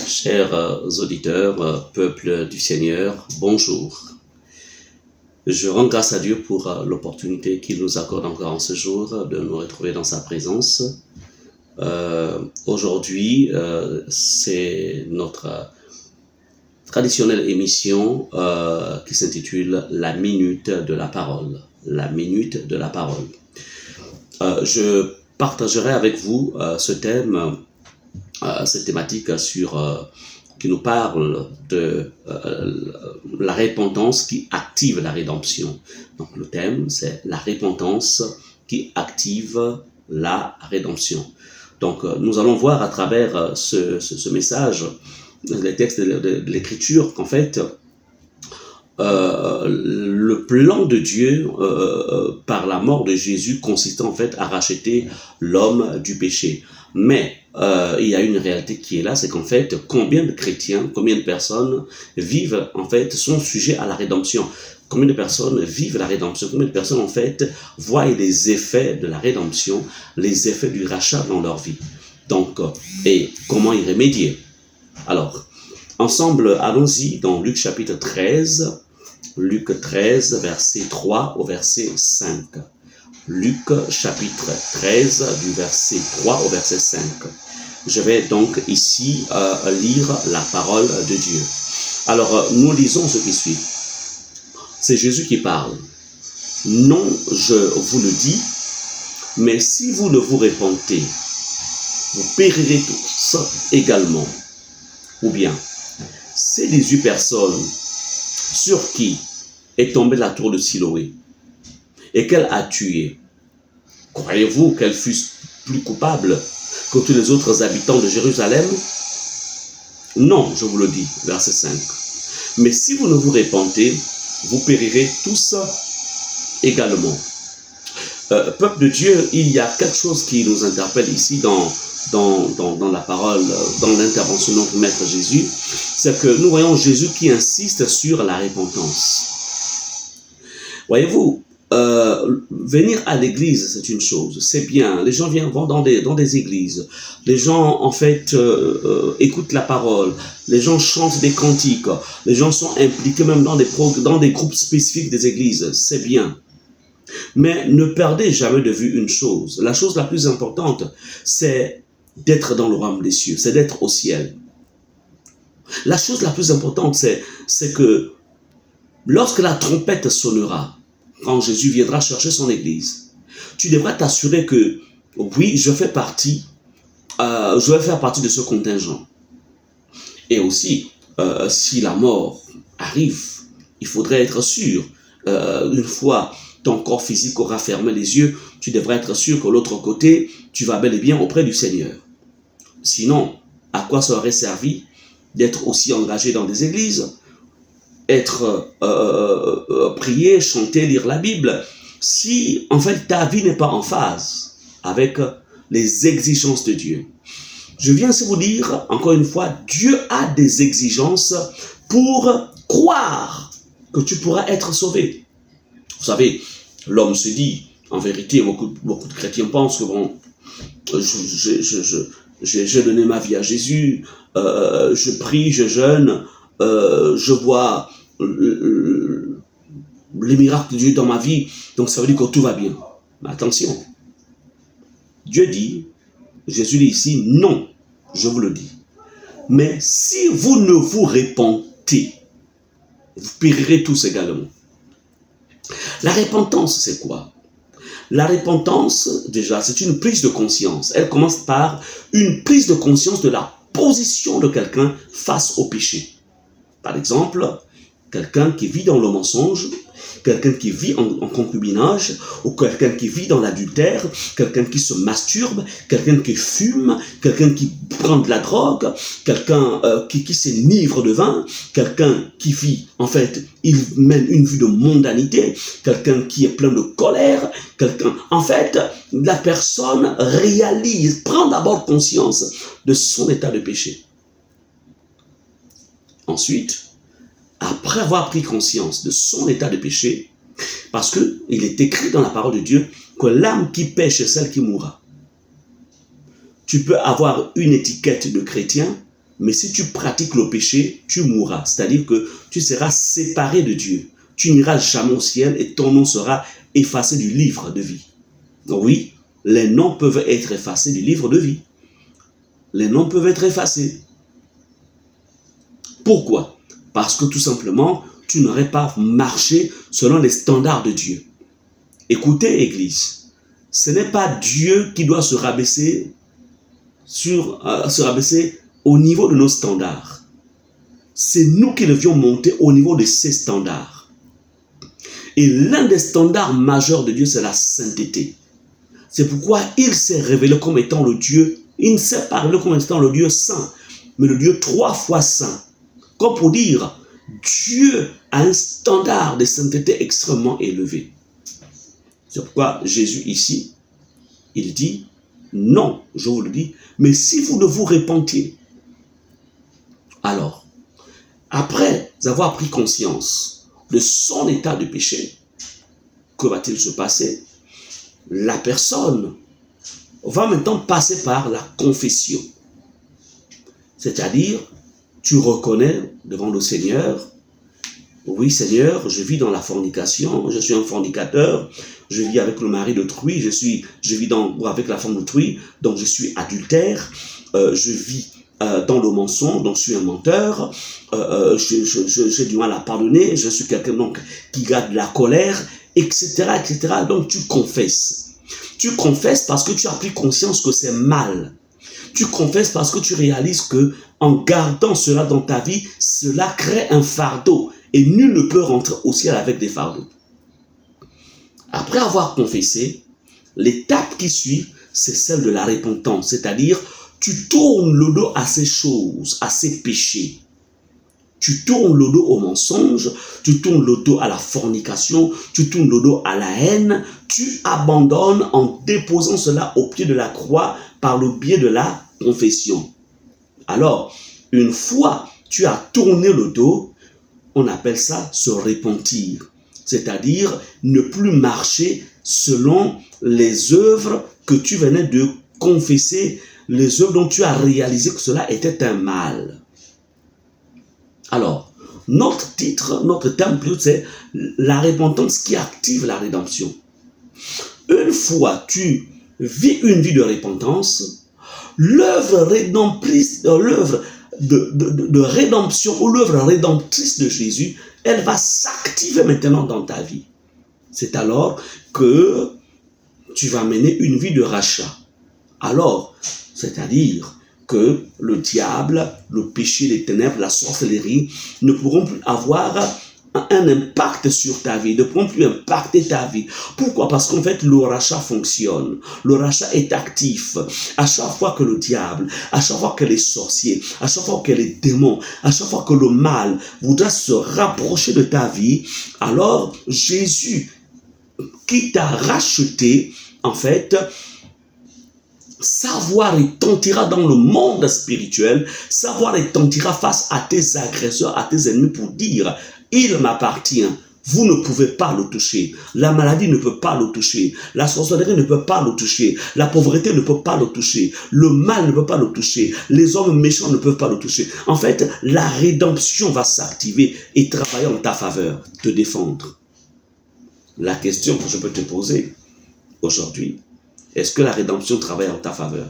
Chers auditeurs, peuple du Seigneur, bonjour. Je rends grâce à Dieu pour l'opportunité qu'il nous accorde encore en ce jour de nous retrouver dans sa présence. Aujourd'hui, c'est notre traditionnelle émission qui s'intitule La Minute de la Parole. La Minute de la Parole. Je partagerai avec vous ce thème, cette thématique qui nous parle de la repentance qui active la rédemption. Donc le thème, c'est la repentance qui active la rédemption. Donc nous allons voir à travers ce message, les textes de l'Écriture, qu'en fait, le plan de Dieu par la mort de Jésus consistait en fait à racheter l'homme du péché. Mais il y a une réalité qui est là, c'est qu'en fait, combien de chrétiens, combien de personnes vivent, en fait, sont sujets à la rédemption? Combien de personnes vivent la rédemption? Combien de personnes, en fait, voient les effets de la rédemption, les effets du rachat dans leur vie? Donc, et comment y remédier? Alors, ensemble, allons-y dans Luc chapitre 13, Luc 13, verset 3 au verset 5. Luc chapitre 13, du verset 3 au verset 5. Je vais donc ici lire la parole de Dieu. Alors, nous lisons ce qui suit. C'est Jésus qui parle. Non, je vous le dis, mais si vous ne vous repentez, vous périrez tous également. Ou bien, ces 18 personnes sur qui est tombée la tour de Siloé et qu'elle a tué, croyez-vous qu'elle fût plus coupable que tous les autres habitants de Jérusalem? Non, je vous le dis, verset 5. Mais si vous ne vous repentez, vous périrez tous également. Peuple de Dieu, il y a quelque chose qui nous interpelle ici dans la parole, dans l'intervention de notre Maître Jésus, c'est que nous voyons Jésus qui insiste sur la repentance. Voyez-vous, venir à l'église, c'est une chose, c'est bien. Les gens vont dans des églises. Les gens, en fait, écoutent la parole. Les gens chantent des cantiques. Les gens sont impliqués même dans des groupes spécifiques des églises. C'est bien. Mais ne perdez jamais de vue une chose. La chose la plus importante, c'est d'être dans le royaume des cieux. C'est d'être au ciel. La chose la plus importante, c'est que lorsque la trompette sonnera, quand Jésus viendra chercher son église, tu devras t'assurer que, oui, je vais faire partie de ce contingent. Et aussi, si la mort arrive, il faudrait être sûr, une fois ton corps physique aura fermé les yeux, tu devras être sûr que l'autre côté, tu vas bel et bien auprès du Seigneur. Sinon, à quoi ça aurait servi d'être aussi engagé dans des églises, être prier, chanter, lire la Bible, si en fait ta vie n'est pas en phase avec les exigences de Dieu? Je viens aussi vous dire, encore une fois, Dieu a des exigences pour croire que tu pourras être sauvé. Vous savez, l'homme se dit, en vérité, beaucoup de chrétiens pensent que bon, j'ai donné ma vie à Jésus, je prie, je jeûne, je vois les miracles de Dieu dans ma vie, donc ça veut dire que tout va bien. Mais attention, Dieu dit, Jésus dit ici, non, je vous le dis. Mais si vous ne vous repentez, vous périrez tous également. La repentance, c'est quoi? La repentance, déjà, c'est une prise de conscience. Elle commence par une prise de conscience de la position de quelqu'un face au péché. Par exemple, quelqu'un qui vit dans le mensonge, quelqu'un qui vit en concubinage, ou quelqu'un qui vit dans l'adultère, quelqu'un qui se masturbe, quelqu'un qui fume, quelqu'un qui prend de la drogue, quelqu'un qui s'enivre de vin, quelqu'un qui vit, en fait, il mène une vie de mondanité, quelqu'un qui est plein de colère, en fait, la personne réalise, prend d'abord conscience de son état de péché. Ensuite, après avoir pris conscience de son état de péché, parce qu'il est écrit dans la parole de Dieu que l'âme qui pêche est celle qui mourra. Tu peux avoir une étiquette de chrétien, Mais si tu pratiques le péché, tu mourras. C'est-à-dire que tu seras séparé de Dieu. Tu n'iras jamais au ciel et ton nom sera effacé du livre de vie. Oui, les noms peuvent être effacés du livre de vie. Les noms peuvent être effacés. Pourquoi? Parce que tout simplement, tu n'aurais pas marché selon les standards de Dieu. Écoutez, Église, ce n'est pas Dieu qui doit se rabaisser au niveau de nos standards. C'est nous qui devions monter au niveau de ces standards. Et l'un des standards majeurs de Dieu, c'est la sainteté. C'est pourquoi il s'est révélé comme étant le Dieu, il ne s'est pas révélé comme étant le Dieu saint, mais le Dieu 3 fois saint. Comme pour dire, Dieu a un standard de sainteté extrêmement élevé. C'est pourquoi Jésus ici, il dit, non, je vous le dis, mais si vous ne vous repentiez, alors, après avoir pris conscience de son état de péché, que va-t-il se passer? La personne va maintenant passer par la confession. C'est-à-dire, tu reconnais devant le Seigneur, oui Seigneur, je vis dans la fornication, je suis un fornicateur, je vis avec le mari d'autrui, je vis avec la femme d'autrui, donc je suis adultère, je vis dans le mensonge, donc je suis un menteur, j'ai du mal à pardonner, je suis quelqu'un donc qui garde la colère, etc., etc. Donc tu confesses. Tu confesses parce que tu as pris conscience que c'est mal. Tu confesses parce que tu réalises que en gardant cela dans ta vie, cela crée un fardeau. Et nul ne peut rentrer au ciel avec des fardeaux. Après avoir confessé, l'étape qui suit, c'est celle de la repentance. C'est-à-dire, tu tournes le dos à ces choses, à ces péchés. Tu tournes le dos au mensonge, tu tournes le dos à la fornication, tu tournes le dos à la haine, tu abandonnes en déposant cela au pied de la croix par le biais de la confession. Alors, une fois tu as tourné le dos, on appelle ça se repentir. C'est-à-dire ne plus marcher selon les œuvres que tu venais de confesser, les œuvres dont tu as réalisé que cela était un mal. Alors, notre thème plus, c'est la repentance qui active la rédemption. Une fois tu vis une vie de repentance, l'œuvre rédemptrice, l'œuvre de rédemption ou l'œuvre rédemptrice de Jésus, elle va s'activer maintenant dans ta vie. C'est alors que tu vas mener une vie de rachat. Alors, c'est-à-dire que le diable, le péché, les ténèbres, la sorcellerie ne pourront plus avoir un impact sur ta vie, ne pourront plus impacter ta vie. Pourquoi? Parce qu'en fait, le rachat fonctionne. Le rachat est actif. À chaque fois que le diable, à chaque fois que les sorciers, à chaque fois que les démons, à chaque fois que le mal voudra se rapprocher de ta vie, alors Jésus, qui t'a racheté, en fait, savoir retentira dans le monde spirituel, savoir retentira face à tes agresseurs, à tes ennemis pour dire, il m'appartient, vous ne pouvez pas le toucher, la maladie ne peut pas le toucher, la sorcellerie ne peut pas le toucher, la pauvreté ne peut pas le toucher, le mal ne peut pas le toucher, les hommes méchants ne peuvent pas le toucher. En fait, la rédemption va s'activer et travailler en ta faveur, te défendre. La question que je peux te poser aujourd'hui, est-ce que la rédemption travaille en ta faveur?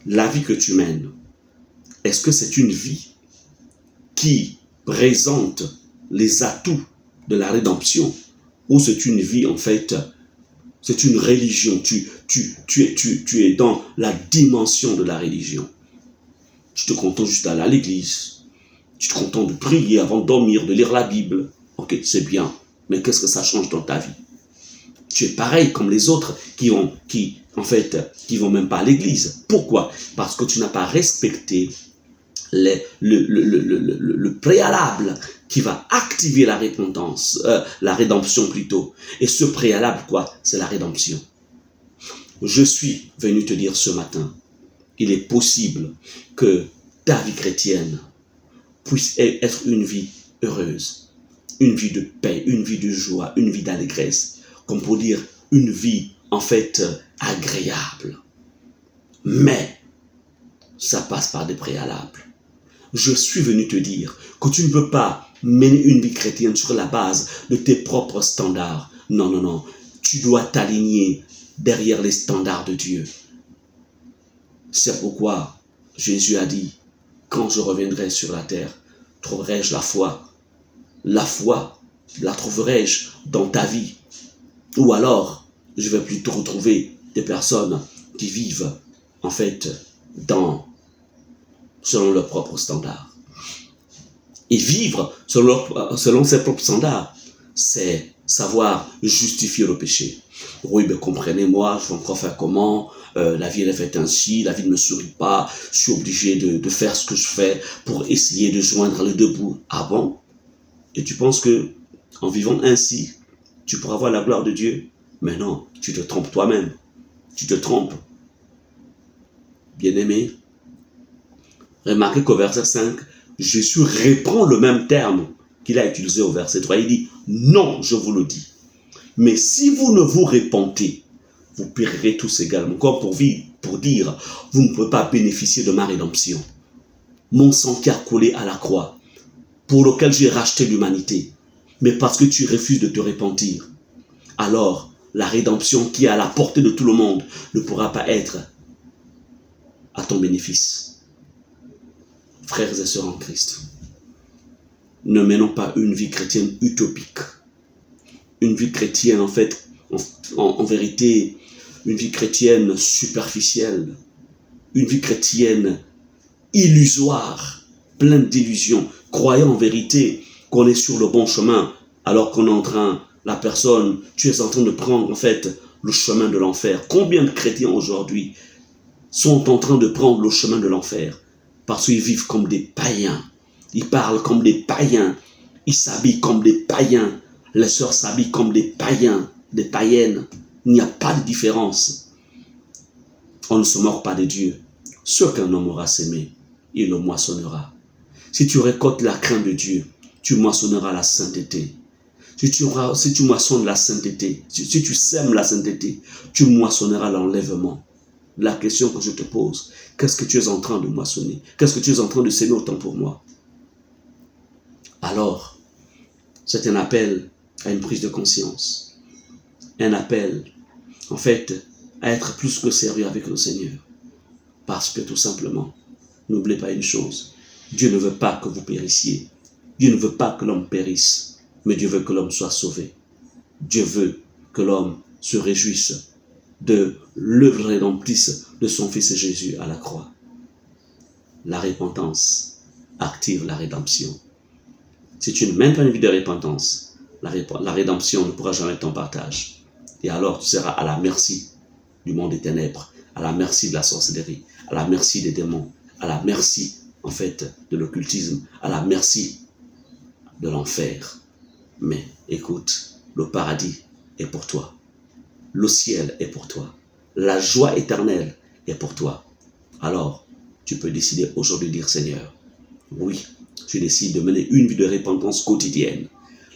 La vie que tu mènes, est-ce que c'est une vie qui présente les atouts de la rédemption ou c'est une vie, en fait, c'est une religion? Tu es dans la dimension de la religion. Tu te contentes juste d'aller à l'église. Tu te contentes de prier avant de dormir, de lire la Bible. Ok, c'est bien. Mais qu'est-ce que ça change dans ta vie? Tu es pareil comme les autres qui vont même pas à l'église. Pourquoi? Parce que tu n'as pas respecté le préalable qui va activer la repentance, la rédemption plutôt. Et ce préalable, quoi? C'est la rédemption. Je suis venu te dire ce matin, il est possible que ta vie chrétienne puisse être une vie heureuse, une vie de paix, une vie de joie, une vie d'allégresse. Comme pour dire une vie en fait agréable. Mais ça passe par des préalables. je suis venu te dire que tu ne peux pas mener une vie chrétienne sur la base de tes propres standards. Non, non, non. Tu dois t'aligner derrière les standards de Dieu. C'est pourquoi Jésus a dit, quand je reviendrai sur la terre, trouverai-je la foi? La foi, la trouverai-je dans ta vie? Ou alors, je vais plutôt retrouver des personnes qui vivent, en fait, selon leurs propres standards. Et vivre selon ses propres standards, c'est savoir justifier le péché. Oui, mais comprenez-moi, je vais encore faire comment? La vie elle est faite ainsi, la vie ne me sourit pas, je suis obligé de faire ce que je fais pour essayer de joindre les deux bouts. Ah bon? Et tu penses que en vivant ainsi, tu pourras voir la gloire de Dieu? Mais non, tu te trompes toi-même. Tu te trompes. Bien-aimé, remarquez qu'au verset 5, Jésus reprend le même terme qu'il a utilisé au verset 3. Il dit, non, je vous le dis. Mais si vous ne vous repentez, vous périrez tous également. Comme pour dire, vous ne pouvez pas bénéficier de ma rédemption. Mon sang qui a coulé à la croix, pour lequel j'ai racheté l'humanité. Mais parce que tu refuses de te repentir, alors la rédemption qui est à la portée de tout le monde ne pourra pas être à ton bénéfice. Frères et sœurs en Christ, ne menons pas une vie chrétienne utopique. Une vie chrétienne, en fait, en vérité, une vie chrétienne superficielle. Une vie chrétienne illusoire, pleine d'illusions, croyant en vérité qu'on est sur le bon chemin, alors qu'on est en train, tu es en train de prendre, en fait, le chemin de l'enfer. Combien de chrétiens aujourd'hui sont en train de prendre le chemin de l'enfer? Parce qu'ils vivent comme des païens. Ils parlent comme des païens. Ils s'habillent comme des païens. Les sœurs s'habillent comme des païens, des païennes. Il n'y a pas de différence. On ne se moque pas de Dieu. Ce qu'un homme aura sémé, il le moissonnera. Si tu récoltes la crainte de Dieu, tu moissonneras la sainteté. Si tu moissonnes la sainteté, si tu sèmes la sainteté, tu moissonneras l'enlèvement. La question que je te pose, qu'est-ce que tu es en train de moissonner? Qu'est-ce que tu es en train de s'aimer autant pour moi? Alors, c'est un appel à une prise de conscience. Un appel, en fait, à être plus que sérieux avec le Seigneur. Parce que tout simplement, n'oubliez pas une chose, Dieu ne veut pas que vous périssiez. Dieu ne veut pas que l'homme périsse, mais Dieu veut que l'homme soit sauvé. Dieu veut que l'homme se réjouisse de l'œuvre rédemptrice de son Fils Jésus à la croix. La repentance active la rédemption. Si tu ne mènes pas une vie de repentance, la rédemption ne pourra jamais être ton partage. Et alors tu seras à la merci du monde des ténèbres, à la merci de la sorcellerie, à la merci des démons, à la merci, en fait, de l'occultisme, à la merci de l'enfer. Mais écoute, le paradis est pour toi. Le ciel est pour toi. La joie éternelle est pour toi. Alors, tu peux décider aujourd'hui de dire, Seigneur, oui, je décide de mener une vie de repentance quotidienne.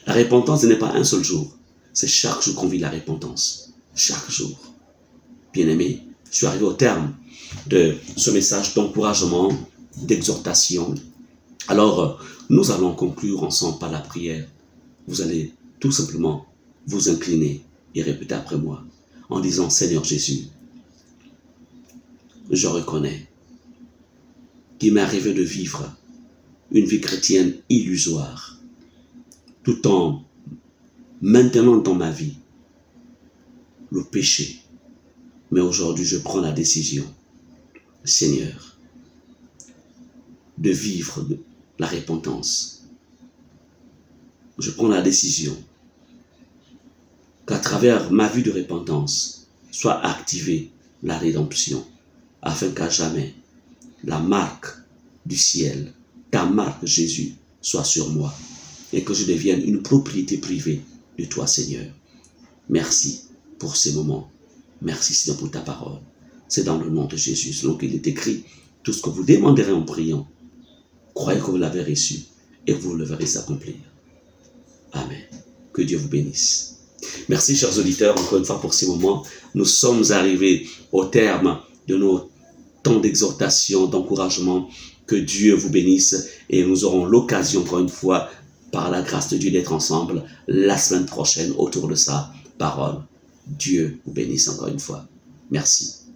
La repentance n'est pas un seul jour. C'est chaque jour qu'on vit la repentance. Chaque jour. Bien-aimé, je suis arrivé au terme de ce message d'encouragement, d'exhortation. Alors, nous allons conclure ensemble par la prière. Vous allez tout simplement vous incliner et répéter après moi en disant, Seigneur Jésus, je reconnais qu'il m'est arrivé de vivre une vie chrétienne illusoire, tout en maintenant dans ma vie le péché. Mais aujourd'hui, je prends la décision, Seigneur, de vivre la repentance. Je prends la décision qu'à travers ma vie de repentance soit activée la rédemption, afin qu'à jamais la marque du ciel, ta marque Jésus, soit sur moi et que je devienne une propriété privée de toi, Seigneur. Merci pour ces moments. Merci, Seigneur, pour ta parole. C'est dans le nom de Jésus, selon qu'il est écrit, tout ce que vous demanderez en priant, croyez que vous l'avez reçu et vous le verrez s'accomplir. Amen. Que Dieu vous bénisse. Merci, chers auditeurs, encore une fois pour ces moments. Nous sommes arrivés au terme de nos temps d'exhortation, d'encouragement Que Dieu vous bénisse et nous aurons l'occasion, encore une fois, par la grâce de Dieu, d'être ensemble la semaine prochaine autour de sa parole. Dieu vous bénisse encore une fois. Merci.